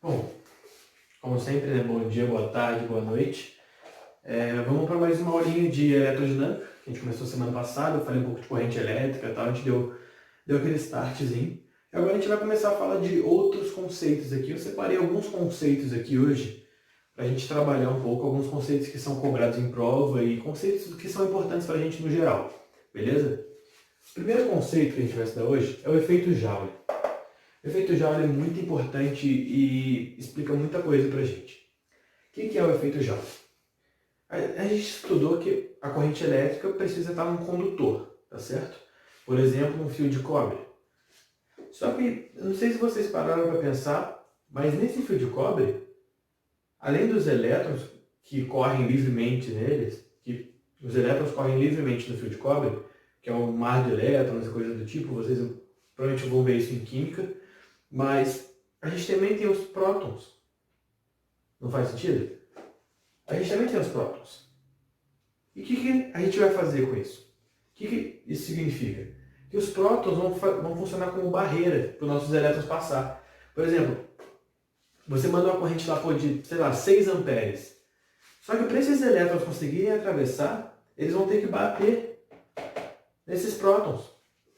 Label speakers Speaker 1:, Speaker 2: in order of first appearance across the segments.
Speaker 1: Bom, como sempre, né? Bom dia, boa tarde, boa noite. Vamos para mais uma aulinha de eletrodinâmica, que a gente começou semana passada. Eu falei um pouco de corrente elétrica e tal, a gente deu aquele startzinho. Agora a gente vai começar a falar de outros conceitos aqui. Eu separei alguns conceitos aqui hoje, para a gente trabalhar um pouco, alguns conceitos que são cobrados em prova e conceitos que são importantes para a gente no geral, beleza? O primeiro conceito que a gente vai estudar hoje é o efeito Joule. O efeito Joule é muito importante e explica muita coisa para a gente. O que é o efeito Joule? A gente estudou que a corrente elétrica precisa estar num condutor, tá certo? Por exemplo, um fio de cobre. Só que, eu não sei se vocês pararam para pensar, mas nesse fio de cobre, além dos elétrons que correm livremente neles, que os elétrons correm livremente no fio de cobre, que é um mar de elétrons e coisas do tipo, vocês provavelmente vão ver isso em química, mas a gente também tem os prótons. Não faz sentido? A gente também tem os prótons. E o que a gente vai fazer com isso? O que isso significa? Que os prótons vão funcionar como barreira para os nossos elétrons passar. Por exemplo, você manda uma corrente lá de, sei lá, 6 amperes. Só que para esses elétrons conseguirem atravessar, eles vão ter que bater nesses prótons.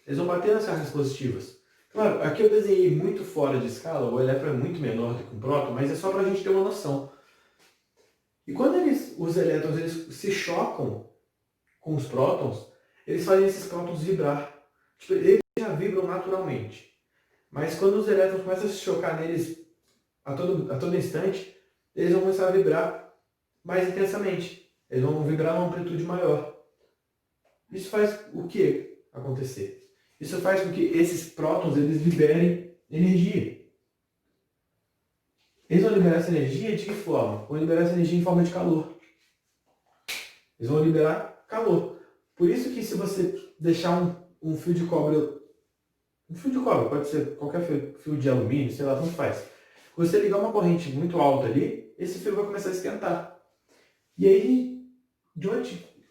Speaker 1: Eles vão bater nas cargas positivas. Claro, aqui eu desenhei muito fora de escala, o elétron é muito menor do que um próton, mas é só para a gente ter uma noção. E quando os elétrons se chocam com os prótons, eles fazem esses prótons vibrar. Tipo, eles já vibram naturalmente. Mas quando os elétrons começam a se chocar neles a todo instante, eles vão começar a vibrar mais intensamente. Eles vão vibrar a uma amplitude maior. Isso faz o que acontecer? Isso faz com que esses prótons eles liberem energia. Eles vão liberar essa energia de que forma? Vão liberar essa energia em forma de calor. Eles vão liberar calor. Por isso que se você deixar um fio de cobre, pode ser qualquer fio de alumínio, sei lá, tanto faz. Se você ligar uma corrente muito alta ali, esse fio vai começar a esquentar. E aí,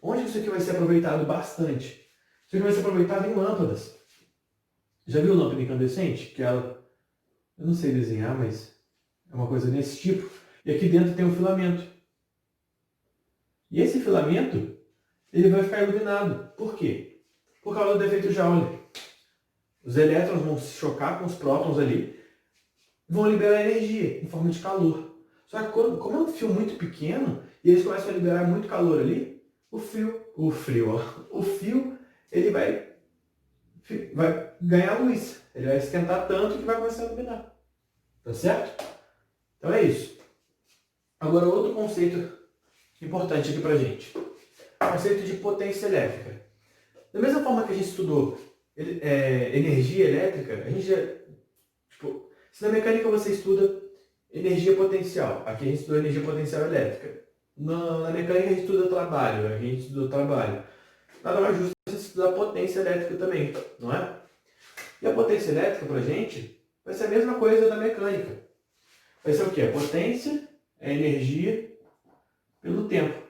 Speaker 1: onde isso aqui vai ser aproveitado bastante? Isso aqui vai ser aproveitado em lâmpadas. Já viu lâmpada incandescente? Que ela, eu não sei desenhar, mas é uma coisa desse tipo. E aqui dentro tem um filamento. E esse filamento, ele vai ficar iluminado. Por quê? Por causa do efeito Joule. Os elétrons vão se chocar com os prótons ali, vão liberar energia em forma de calor. Só que como é um fio muito pequeno, e eles começam a liberar muito calor ali, o fio, ele vai ganhar luz. Ele vai esquentar tanto que vai começar a iluminar. Tá certo? Então é isso. Agora outro conceito importante aqui pra gente. O conceito de potência elétrica. Da mesma forma que a gente estudou energia elétrica, a gente já, se na mecânica você estuda energia potencial, aqui a gente estuda energia potencial elétrica. Na mecânica a gente estuda trabalho, aqui a gente estuda trabalho. Nada mais justo você estudar potência elétrica também, não é? E a potência elétrica pra gente vai ser a mesma coisa da mecânica. Vai ser o quê? A potência é a energia pelo tempo.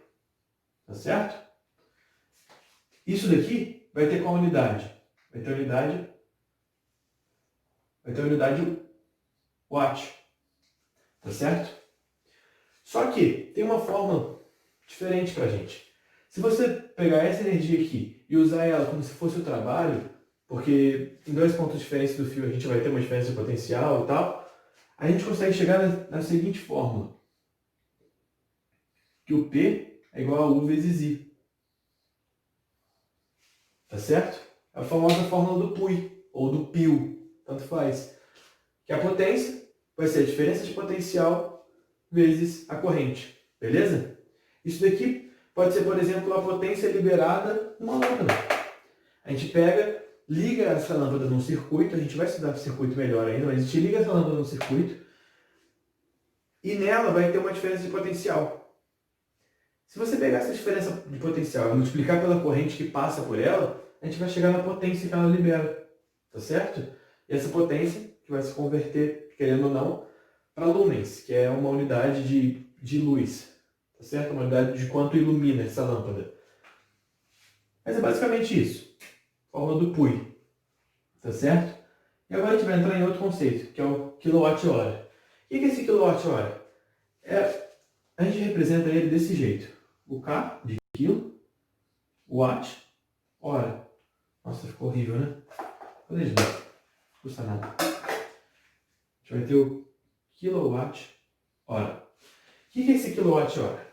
Speaker 1: Tá certo? Isso daqui vai ter qual unidade? Vai ter a unidade watt. Tá certo? Só que tem uma forma diferente pra gente. Se você pegar essa energia aqui e usar ela como se fosse o trabalho, porque em 2 pontos diferentes do fio a gente vai ter uma diferença de potencial e tal, a gente consegue chegar na seguinte fórmula. Que o P é igual a U vezes I. Tá certo? A famosa fórmula do PUI, ou do PIO, tanto faz. Que a potência vai ser a diferença de potencial vezes a corrente. Beleza? Isso daqui pode ser, por exemplo, a potência liberada numa lâmpada. A gente pega, liga essa lâmpada num circuito, a gente vai estudar o circuito melhor ainda, mas a gente liga essa lâmpada num circuito e nela vai ter uma diferença de potencial. Se você pegar essa diferença de potencial e multiplicar pela corrente que passa por ela, a gente vai chegar na potência que ela libera. Tá certo? E essa potência que vai se converter, querendo ou não, para lumens, que é uma unidade de luz. Tá certo? Uma unidade de quanto ilumina essa lâmpada. Mas é basicamente isso. Fórmula do PUI. Tá certo? E agora a gente vai entrar em outro conceito, que é o quilowatt-hora. que é esse quilowatt-hora? A gente representa ele desse jeito. O K de quilo, watt, hora. Nossa, ficou horrível, né? Fazer de novo. Não custa nada. A gente vai ter o quilowatt-hora. O que é esse quilowatt-hora?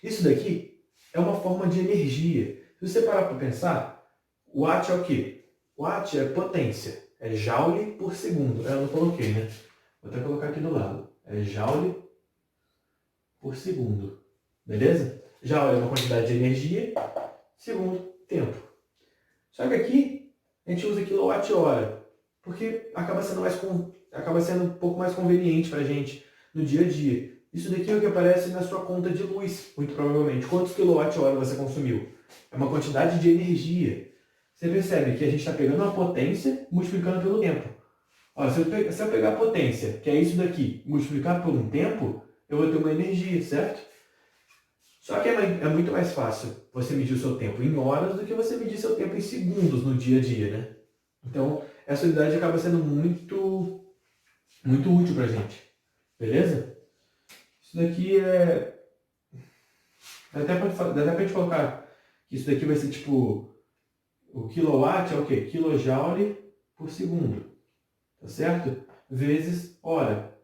Speaker 1: Isso daqui é uma forma de energia. Se você parar para pensar, watt é o quê? Watt é potência. É joule por segundo. Eu não coloquei, né? Vou até colocar aqui do lado. É joule por segundo. Beleza? Joule é uma quantidade de energia, segundo, tempo. Só que aqui a gente usa quilowatt-hora, porque acaba sendo um pouco mais conveniente para a gente no dia a dia. Isso daqui é o que aparece na sua conta de luz, muito provavelmente. Quantos quilowatt-hora você consumiu? É uma quantidade de energia. Você percebe que a gente está pegando uma potência multiplicando pelo tempo. Ó, se eu pegar a potência, que é isso daqui, multiplicar por um tempo, eu vou ter uma energia, certo? Só que é muito mais fácil você medir o seu tempo em horas do que você medir seu tempo em segundos no dia a dia, né? Então, essa unidade acaba sendo muito útil para a gente. Beleza? Isso daqui dá até pra gente colocar que isso daqui vai ser tipo... O kilowatt é o quê? Kilojoule por segundo. Tá certo? Vezes hora.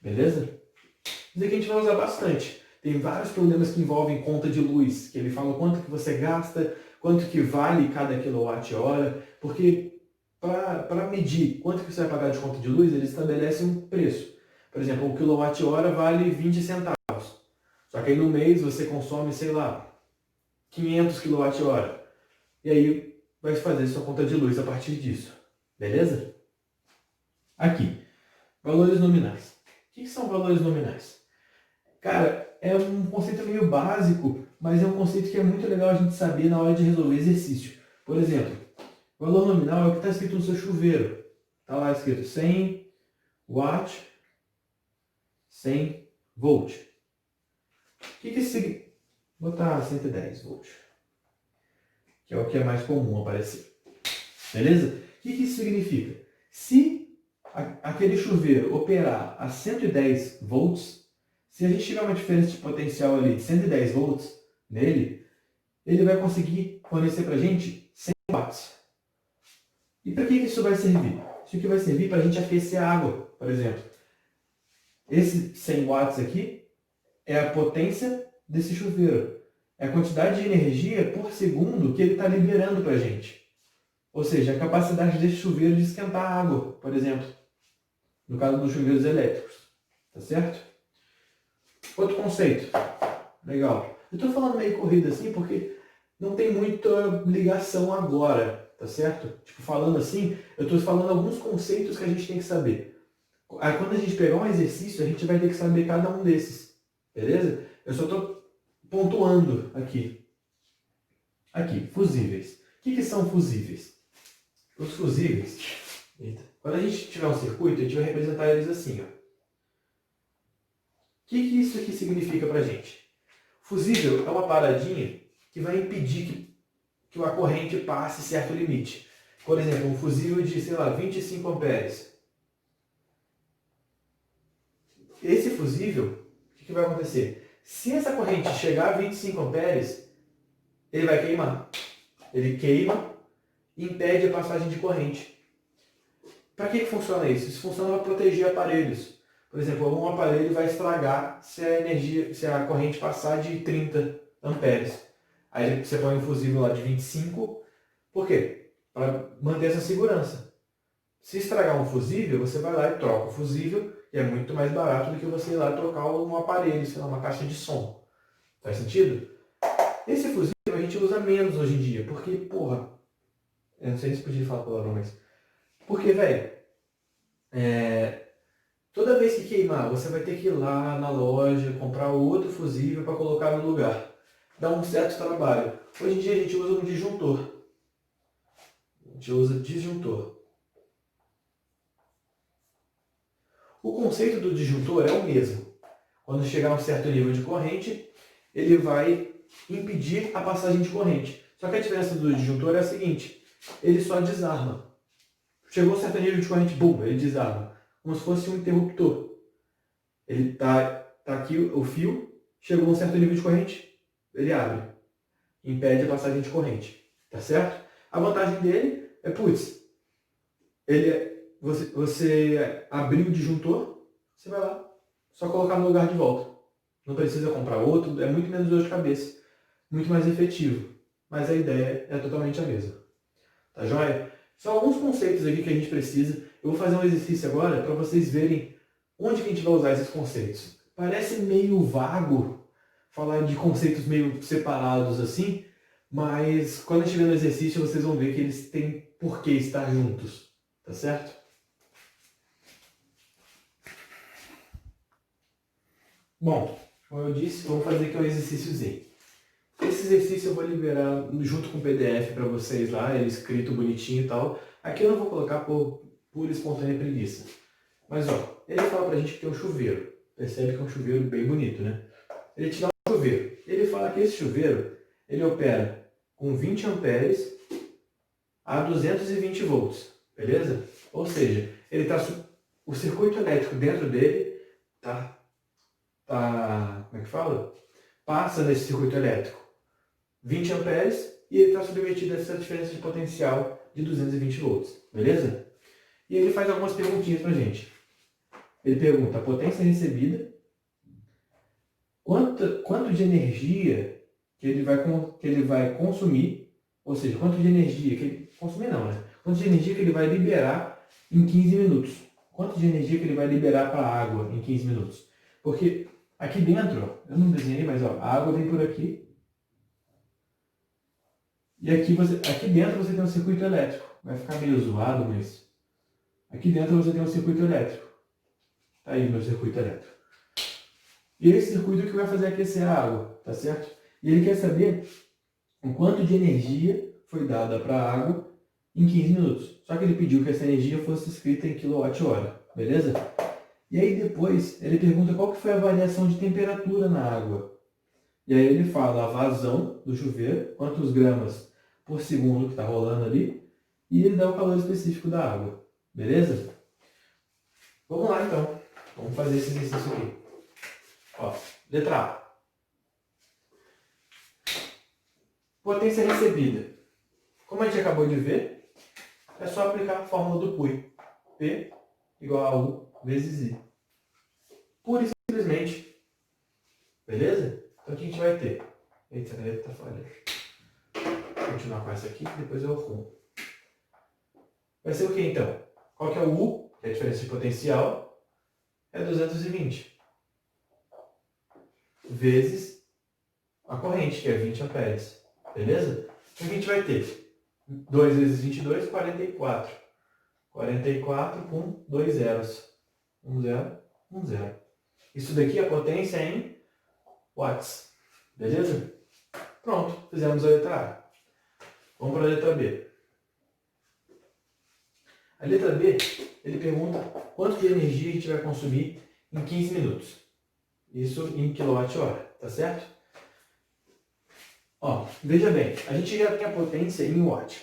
Speaker 1: Beleza? Isso daqui a gente vai usar bastante. Tem vários problemas que envolvem conta de luz, que ele fala quanto que você gasta, quanto que vale cada quilowatt-hora, porque para medir quanto que você vai pagar de conta de luz, ele estabelece um preço. Por exemplo, um quilowatt-hora vale 20 centavos. Só que aí no mês você consome, sei lá, 500 quilowatt-hora. E aí vai fazer sua conta de luz a partir disso. Beleza? Aqui, valores nominais. O que são valores nominais? Cara, é um conceito meio básico, mas é um conceito que é muito legal a gente saber na hora de resolver exercício. Por exemplo, valor nominal é o que está escrito no seu chuveiro. Está lá escrito 100 watt, 100 volt. O que isso significa? Vou botar 110 volt, que é o que é mais comum aparecer. Beleza? O que isso significa? Se aquele chuveiro operar a 110 volts, se a gente tiver uma diferença de potencial ali de 110 volts nele, ele vai conseguir fornecer para a gente 100 watts. E para que isso vai servir? Isso aqui vai servir para a gente aquecer a água, por exemplo. Esse 100 watts aqui é a potência desse chuveiro. É a quantidade de energia por segundo que ele está liberando para a gente. Ou seja, a capacidade desse chuveiro de esquentar a água, por exemplo. No caso dos chuveiros elétricos. Tá certo? Outro conceito. Legal. Eu estou falando meio corrido assim porque não tem muita ligação agora. Tá certo? Tipo, falando assim, eu estou falando alguns conceitos que a gente tem que saber. Aí quando a gente pegar um exercício, a gente vai ter que saber cada um desses. Beleza? Eu só estou pontuando aqui. Aqui, fusíveis. O que são fusíveis? Os fusíveis, quando a gente tiver um circuito, a gente vai representar eles assim. Ó. O que isso aqui significa pra gente? Fusível é uma paradinha que vai impedir que a corrente passe certo limite. Por exemplo, um fusível de, sei lá, 25 amperes. Esse fusível, o que vai acontecer? Se essa corrente chegar a 25 amperes, ele vai queimar. Ele queima e impede a passagem de corrente. Para que funciona isso? Isso funciona para proteger aparelhos. Por exemplo, um aparelho vai estragar se a corrente passar de 30 amperes. Aí você põe um fusível lá de 25. Por quê? Para manter essa segurança. Se estragar um fusível, você vai lá e troca o fusível, e é muito mais barato do que você ir lá trocar um aparelho, sei lá, uma caixa de som. Faz sentido? Esse fusível a gente usa menos hoje em dia, porque, porra, eu não sei se podia falar palavrão, mas... Porque, velho, toda vez que queimar, você vai ter que ir lá na loja, comprar outro fusível para colocar no lugar. Dá um certo trabalho. Hoje em dia a gente usa um disjuntor. A gente usa disjuntor. O conceito do disjuntor é o mesmo. Quando chegar a um certo nível de corrente, ele vai impedir a passagem de corrente. Só que a diferença do disjuntor é a seguinte, ele só desarma. Chegou a um certo nível de corrente, bum, ele desarma. como se fosse um interruptor. Ele tá aqui o fio, chegou a um certo nível de corrente, ele abre, impede a passagem de corrente, tá certo? A vantagem dele é, putz, você abriu o disjuntor, você vai lá, só colocar no lugar de volta. Não precisa comprar outro, é muito menos dor de cabeça, muito mais efetivo. Mas a ideia é totalmente a mesma. Tá joia? São alguns conceitos aqui que a gente precisa. Eu vou fazer um exercício agora para vocês verem onde que a gente vai usar esses conceitos. Parece meio vago falar de conceitos meio separados assim, mas quando a gente vê no exercício vocês vão ver que eles têm por que estar juntos. Tá certo? Bom, como eu disse, vamos fazer aqui um exercíciozinho. Esse exercício eu vou liberar junto com o PDF para vocês lá, ele escrito bonitinho e tal. Aqui eu não vou colocar por pura e espontânea preguiça. Mas ó, ele fala pra gente que tem um chuveiro. Percebe que é um chuveiro bem bonito, né? Ele te dá um chuveiro. Ele fala que esse chuveiro, ele opera com 20 amperes a 220 volts, beleza? Ou seja, ele tá, o circuito elétrico dentro dele como é que fala? Passa nesse circuito elétrico 20 amperes e ele está submetido a essa diferença de potencial de 220 volts, beleza? E ele faz algumas perguntinhas pra gente. Ele pergunta a potência recebida, quanto de energia que ele vai consumir, ou seja, quanto de energia que ele consumir não, né? Quanto de energia que ele vai liberar em 15 minutos. Quanto de energia que ele vai liberar para a água em 15 minutos. Porque aqui dentro, ó, eu não desenhei, mas ó, a água vem por aqui. E aqui dentro você tem um circuito elétrico. Vai ficar meio zoado, mas aqui dentro você tem um circuito elétrico. Tá aí o meu circuito elétrico. E esse circuito que vai fazer aquecer a água, tá certo? E ele quer saber o quanto de energia foi dada para a água em 15 minutos. Só que ele pediu que essa energia fosse escrita em kWh, beleza? E aí depois ele pergunta qual que foi a variação de temperatura na água. E aí ele fala a vazão do chuveiro, quantos gramas por segundo que está rolando ali, e ele dá o calor específico da água, beleza? Vamos lá então, vamos fazer esse exercício aqui. Ó, letra A. Potência recebida. Como a gente acabou de ver, é só aplicar a fórmula do PUI. P igual a U vezes I. Pura e simplesmente. Beleza? Então o que a gente vai ter? Eita, a caneta tá falha. Vou continuar com essa aqui, depois eu arrumo. Vai ser o que então? Qual que é o U, que é a diferença de potencial? É 220. Vezes a corrente, que é 20 amperes. Beleza? Então o que a gente vai ter? 2 vezes 22, 44. 44 com 2 zeros. 1 zero, 1 zero. Isso daqui é a potência em watts. Beleza? Pronto, fizemos a letra A. Vamos para a letra B. A letra B, ele pergunta quanto de energia a gente vai consumir em 15 minutos. Isso em kWh, tá certo? Ó, veja bem, a gente já tem a potência em watt.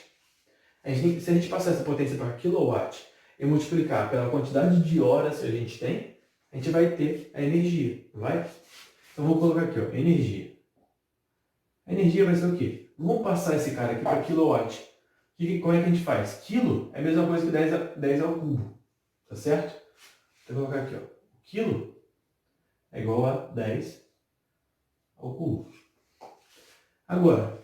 Speaker 1: Se a gente passar essa potência para kilowatt e multiplicar pela quantidade de horas que a gente tem, a gente vai ter a energia, não vai? Então vou colocar aqui, ó, energia. A energia vai ser o quê? Vamos passar esse cara aqui para kilowatt. Como é que a gente faz? Quilo é a mesma coisa que 10 ao cubo, tá certo? Então eu vou colocar aqui, ó, o quilo é igual a 10 ao cubo. Agora,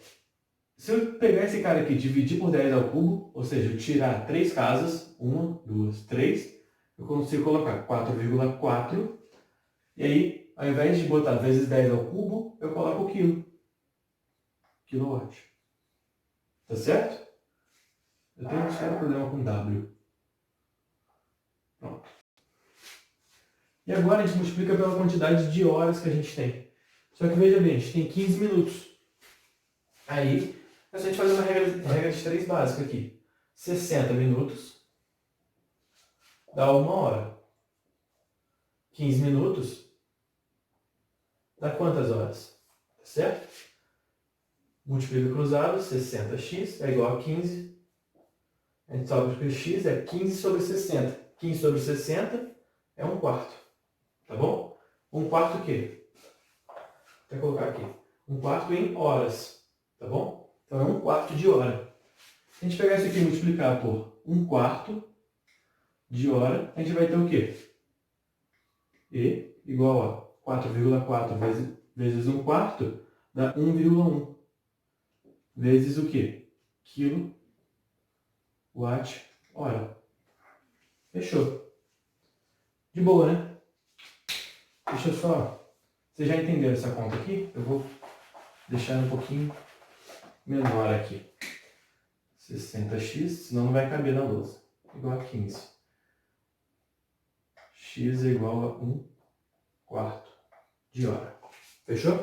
Speaker 1: se eu pegar esse cara aqui e dividir por 10 ao cubo, ou seja, eu tirar 3 casas, 1, 2, 3, eu consigo colocar 4,4, e aí, ao invés de botar vezes 10 ao cubo, eu coloco o quilo. Quilowatt. Tá certo? Eu tenho um sério problema com W. Pronto. E agora a gente multiplica pela quantidade de horas que a gente tem. Só que veja bem, a gente tem 15 minutos. Aí, é só a gente fazer uma regra de 3 básica aqui. 60 minutos dá 1 hora. 15 minutos dá quantas horas? Tá certo? Multiplica cruzado, 60x é igual a 15. A gente sobe que x é 15 sobre 60. 15 sobre 60 é 1/4. Tá bom? 1/4 o quê? Vou colocar aqui. 1/4 em horas. Tá bom? Então é 1/4 de hora. Se a gente pegar isso aqui e multiplicar por 1/4 de hora, a gente vai ter o quê? E igual a 4,4 vezes 1/4 dá 1,1. Vezes o quê? Quilowatt-hora. Fechou. De boa, né? Deixa eu só... Vocês já entenderam essa conta aqui? Eu vou deixar um pouquinho menor aqui. 60x, senão não vai caber na lousa. Igual a 15. X é igual a 1/4 de hora. Fechou?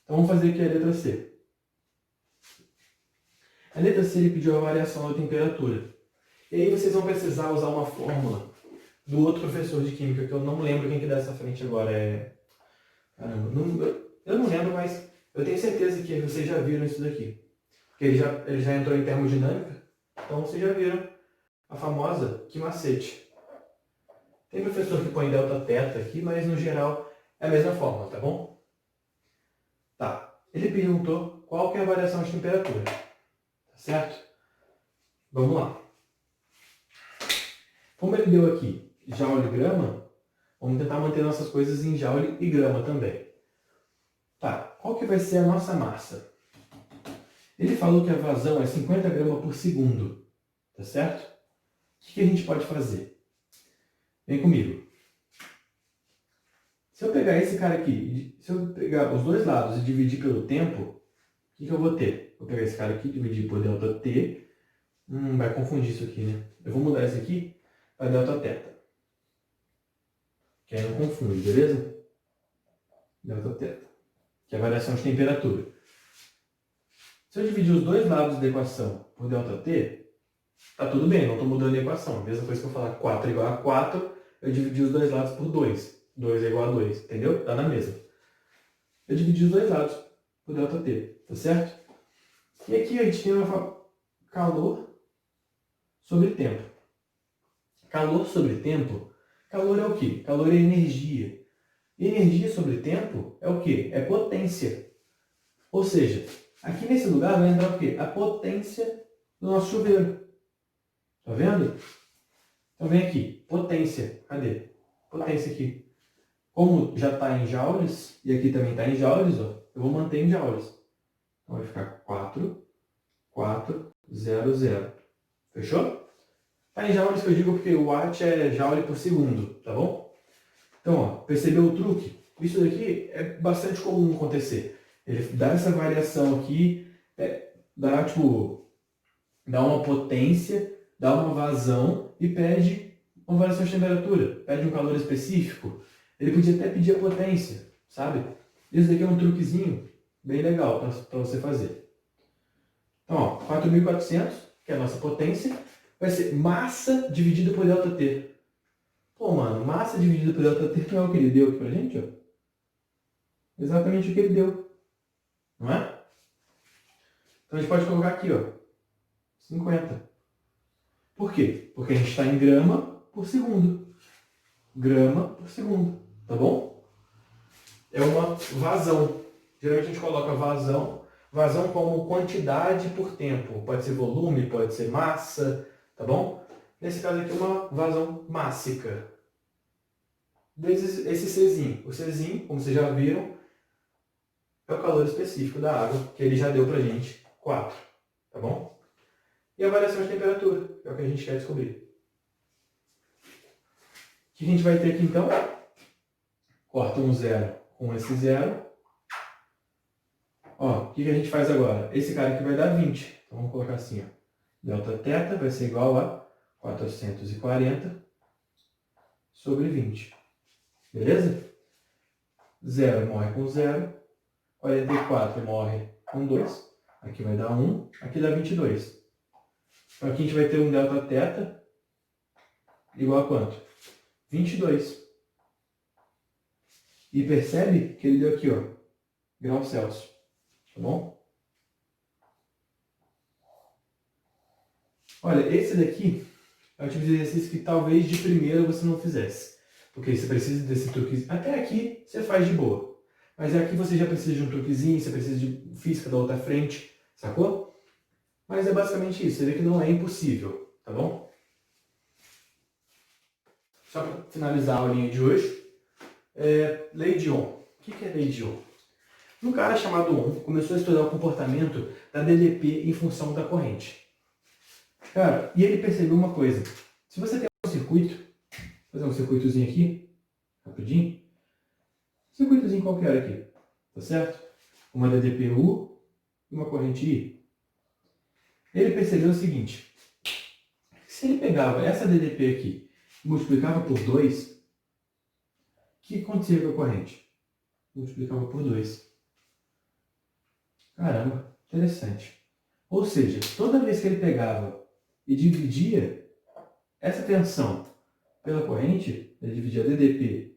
Speaker 1: Então vamos fazer aqui a letra C. A letra C ele pediu a variação da temperatura. E aí vocês vão precisar usar uma fórmula do outro professor de Química, que eu não lembro quem que dá essa frente agora. Caramba, eu não lembro, mas eu tenho certeza que vocês já viram isso daqui. Porque ele já entrou em termodinâmica, então vocês já viram a famosa que macete. Tem professor que põe delta-teta aqui, mas no geral é a mesma fórmula, tá bom? Tá. Ele perguntou qual que é a variação de temperatura. Tá certo? Vamos lá. Como ele deu aqui joule e grama, vamos tentar manter nossas coisas em joule e grama também. Tá. Qual que vai ser a nossa massa? Ele falou que a vazão é 50 gramas por segundo. Tá certo? O que a gente pode fazer? Vem comigo. Se eu pegar esse cara aqui, se eu pegar os dois lados e dividir pelo tempo, o que eu vou ter? Vou pegar esse cara aqui e dividir por ΔT. Vai confundir isso aqui, né? Eu vou mudar esse aqui para Δθ. Que aí não confunde, beleza? Δθ. Que é a variação de temperatura. Se eu dividir os dois lados da equação por ΔT, tá tudo bem, não estou mudando a equação. Mesma coisa que eu falar 4 é igual a 4, eu dividi os dois lados por 2. 2 é igual a 2, entendeu? Dá na mesma. Eu dividi os dois lados por ΔT, tá certo? E aqui a gente tem calor sobre tempo. Calor sobre tempo, calor é o quê? Calor é energia. Energia sobre tempo é o quê? É potência. Ou seja, aqui nesse lugar vai entrar o quê? A potência do nosso chuveiro. Tá vendo? Então vem aqui, potência. Cadê? Potência aqui. Como já está em joules, e aqui também está em joules, ó, eu vou manter em joules. Então vai ficar 4,400. Fechou? Está em joules que eu digo porque o watt é joule por segundo, tá bom? Então, ó, percebeu o truque? Isso daqui é bastante comum acontecer. Ele dá essa variação aqui, dá uma potência, dá uma vazão e pede uma variação de temperatura, pede um calor específico. Ele podia até pedir a potência, sabe? Isso daqui é um truquezinho bem legal para você fazer. Então, ó, 4.400, que é a nossa potência, vai ser massa dividida por ΔT. Pô, mano, massa dividida por ΔT não é o que ele deu aqui pra gente, ó? Exatamente o que ele deu. Não é? Então a gente pode colocar aqui, ó, 50. Por quê? Porque a gente está em grama por segundo. Grama por segundo, tá bom? É uma vazão. Geralmente a gente coloca vazão como quantidade por tempo. Pode ser volume, pode ser massa, tá bom? Nesse caso aqui é uma vazão mássica. Vezes esse Czinho. O Czinho, como vocês já viram, é o calor específico da água, que ele já deu pra gente, 4, tá bom? E a variação de temperatura, que é o que a gente quer descobrir. O que a gente vai ter aqui então? Corta um zero com esse zero. Ó, o que a gente faz agora? Esse cara aqui vai dar 20. Então vamos colocar assim, ó. Δθ vai ser igual a 440 sobre 20. Beleza? 0 morre com 0. 44 morre com 2. Aqui vai dar 1. Aqui dá 22. Então aqui a gente vai ter um Δθ igual a quanto? 22. E percebe que ele deu aqui, ó, graus Celsius. Tá bom? Olha, esse daqui é o tipo de exercício que talvez de primeira você não fizesse. Porque você precisa desse truquezinho. Até aqui você faz de boa. Mas aqui você já precisa de um truquezinho, você precisa de física da outra frente, sacou? Mas é basicamente isso. Você vê que não é impossível, tá bom? Só para finalizar a aulinha de hoje, lei de Ohm. O que é lei de Ohm? Um cara chamado Ohm começou a estudar o comportamento da DDP em função da corrente. Cara, e ele percebeu uma coisa. Se você tem um circuito, vou fazer um circuitozinho aqui, rapidinho. Circuitozinho qualquer aqui, tá certo? Uma DDP U e uma corrente I. Ele percebeu o seguinte. Se ele pegava essa DDP aqui e multiplicava por 2, o que acontecia com a corrente? Multiplicava por 2. Caramba, interessante. Ou seja, toda vez que ele pegava e dividia essa tensão pela corrente, ele dividia a DDP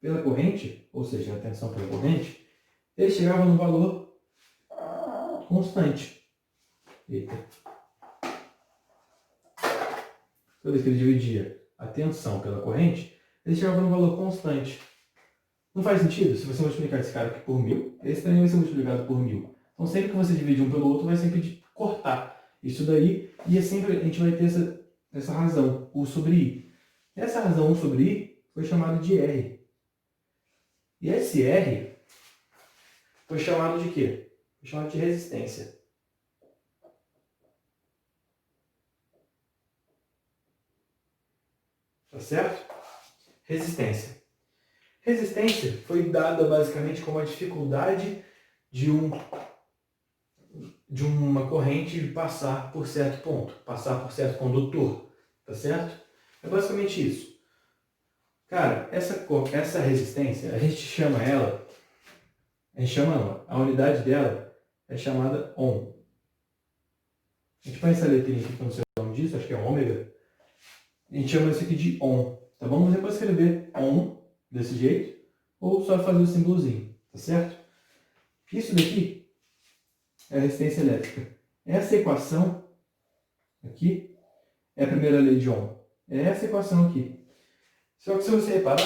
Speaker 1: pela corrente, ou seja, a tensão pela corrente, ele chegava num valor constante. Eita. Toda vez que ele dividia a tensão pela corrente, ele chegava num valor constante. Não faz sentido? Se você multiplicar esse cara aqui por 1000, esse também vai ser multiplicado por 1000. Então sempre que você divide um pelo outro, vai sempre cortar isso daí, e é sempre, a gente vai ter essa razão, U sobre I. Essa razão U sobre I foi chamada de R. E esse R foi chamado de quê? Foi chamado de resistência. Tá certo? Resistência. Resistência foi dada basicamente como a dificuldade de uma corrente passar por certo ponto, passar por certo condutor, tá certo? É basicamente isso. Cara, essa resistência, a gente chama ela, a unidade dela é chamada Ohm. A gente põe essa letrinha aqui, que eu não sei o nome disso, acho que é ômega. A gente chama isso aqui de Ohm, tá bom? Você pode escrever Ohm desse jeito, ou só fazer o símbolozinho, tá certo? Isso daqui é a resistência elétrica. Essa equação aqui é a primeira lei de Ohm. É essa equação aqui. Só que se você reparar,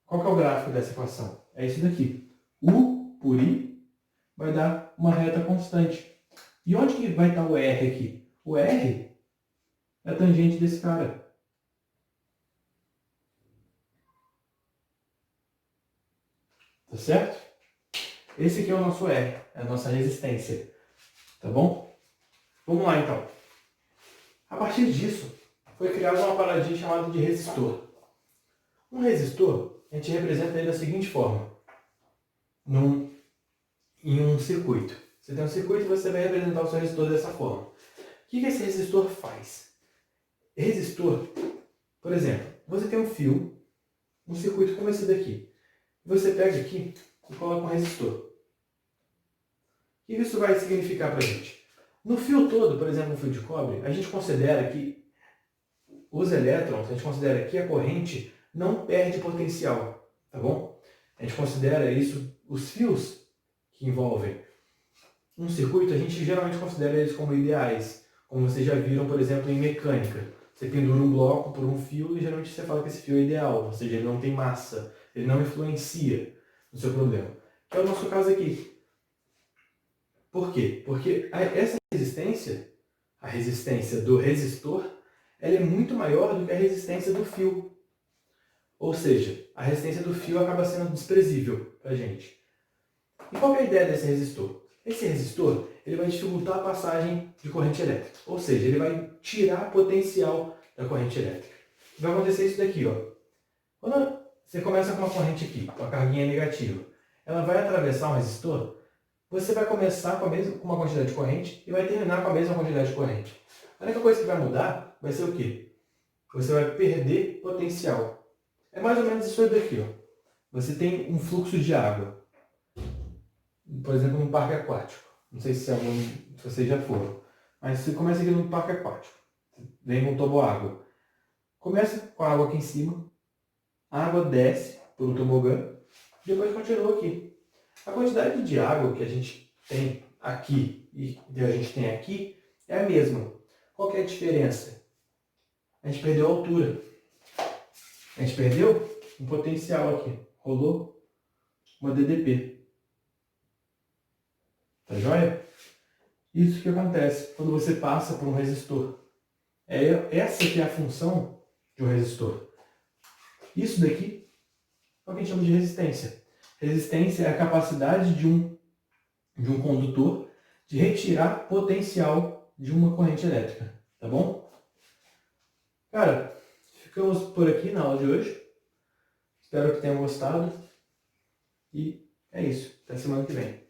Speaker 1: qual que é o gráfico dessa equação? É isso daqui. U por I vai dar uma reta constante. E onde que vai estar o R aqui? O R é a tangente desse cara. Tá certo? Esse aqui é o nosso R, é a nossa resistência. Tá bom? Vamos lá então. A partir disso, foi criada uma paradinha chamada de resistor. Um resistor, a gente representa ele da seguinte forma. Em um circuito. Você tem um circuito e você vai representar o seu resistor dessa forma. O que esse resistor faz? Resistor, por exemplo, você tem um fio, um circuito como esse daqui. Você pega aqui e coloca um resistor. O que isso vai significar para a gente? No fio todo, por exemplo, um fio de cobre, a gente considera que os elétrons, a gente considera que a corrente não perde potencial, tá bom? A gente considera isso, os fios que envolvem um circuito, a gente geralmente considera eles como ideais, como vocês já viram, por exemplo, em mecânica. Você pendura um bloco por um fio e geralmente você fala que esse fio é ideal, ou seja, ele não tem massa, ele não influencia no seu problema. Que é o nosso caso aqui. Por quê? Porque essa resistência, a resistência do resistor, ela é muito maior do que a resistência do fio. Ou seja, a resistência do fio acaba sendo desprezível para a gente. E qual é a ideia desse resistor? Esse resistor ele vai dificultar a passagem de corrente elétrica. Ou seja, ele vai tirar potencial da corrente elétrica. Vai acontecer isso daqui, ó. Quando você começa com uma corrente aqui, com a carguinha negativa, ela vai atravessar um resistor, você vai começar com uma quantidade de corrente e vai terminar com a mesma quantidade de corrente. A única coisa que vai mudar vai ser o quê? Você vai perder potencial. É mais ou menos isso daqui, ó. Você tem um fluxo de água. Por exemplo, num parque aquático. Não sei se vocês já foram. Mas você começa aqui no parque aquático. Vem com um toboágua. Começa com a água aqui em cima. A água desce por um tobogã. Depois continua aqui. A quantidade de água que a gente tem aqui e que a gente tem aqui é a mesma. Qual que é a diferença? a gente perdeu a altura. A gente perdeu um potencial aqui. Rolou uma DDP. Tá joia? Isso que acontece quando você passa por um resistor. Essa que é a função de um resistor. Isso daqui é o que a gente chama de resistência. Resistência é a capacidade de um condutor de retirar potencial de uma corrente elétrica. Tá bom? Cara, ficamos por aqui na aula de hoje. Espero que tenham gostado. E é isso. Até semana que vem.